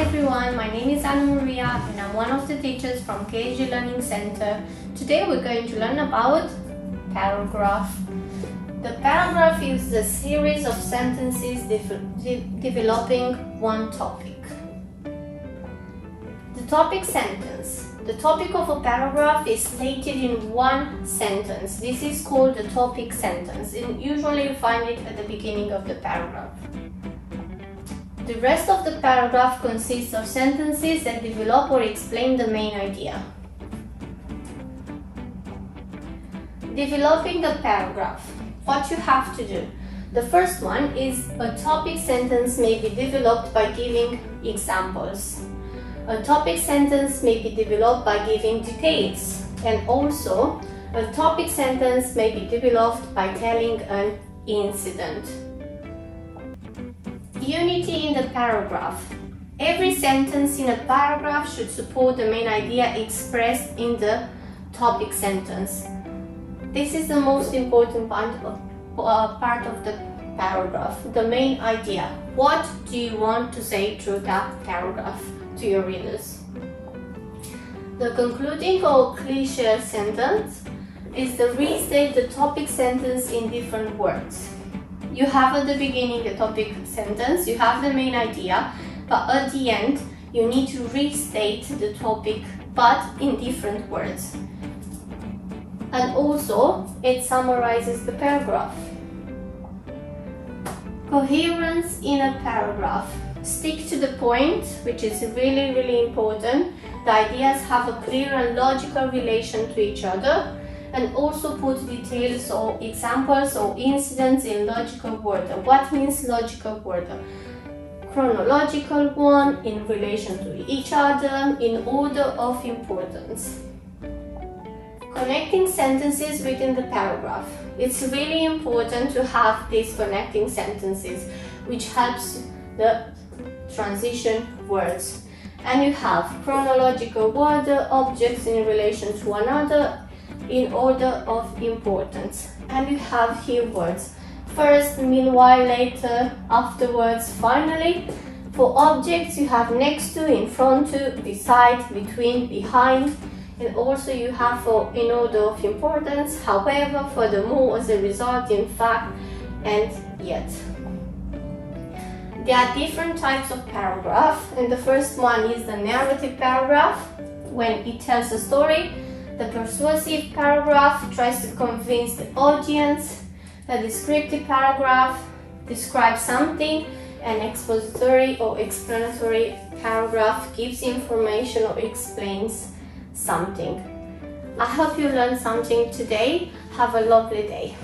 everyone, my name is Anna Maria and I'm one of the teachers from KSG Learning Center. Today we're going to learn about paragraph. The paragraph is a series of sentences developing one topic. The topic sentence. The topic of a paragraph is stated in one sentence. This is called the topic sentence, and usually you find it at the beginning of the paragraph. The rest of the paragraph consists of sentences that develop or explain the main idea. Developing a paragraph. What you have to do. The first one is a topic sentence may be developed by giving examples. A topic sentence may be developed by giving details, and also a topic sentence may be developed by telling an incident. Unity in the paragraph. Every sentence in a paragraph should support the main idea expressed in the topic sentence. This is the most important part of the paragraph, the main idea. What do you want to say through that paragraph to your readers? The concluding or cliche sentence is to restate the topic sentence in different words. You have at the beginning the topic sentence, you have the main idea, but at the end you need to restate the topic but in different words. And also it summarizes the paragraph. Coherence in a paragraph. Stick to the point, which is really important. The ideas have a clear and logical relation to each other, and also put details or examples or incidents in logical order. What means logical order? Chronological one, in relation to each other, in order of importance. Connecting sentences within the paragraph. It's really important to have these connecting sentences, which helps the transition words. And you have chronological order, objects in relation to another, in order of importance. And you have here words. First, meanwhile, later, afterwards, finally. For objects, you have next to, in front to, beside, between, behind. And also you have for in order of importance, however, furthermore, as a result, in fact, and yet. There are different types of paragraph, and the first one is the narrative paragraph, when it tells a story. The persuasive paragraph tries to convince the audience. The descriptive paragraph describes something. An expository or explanatory paragraph gives information or explains something. I hope you learned something today. Have a lovely day.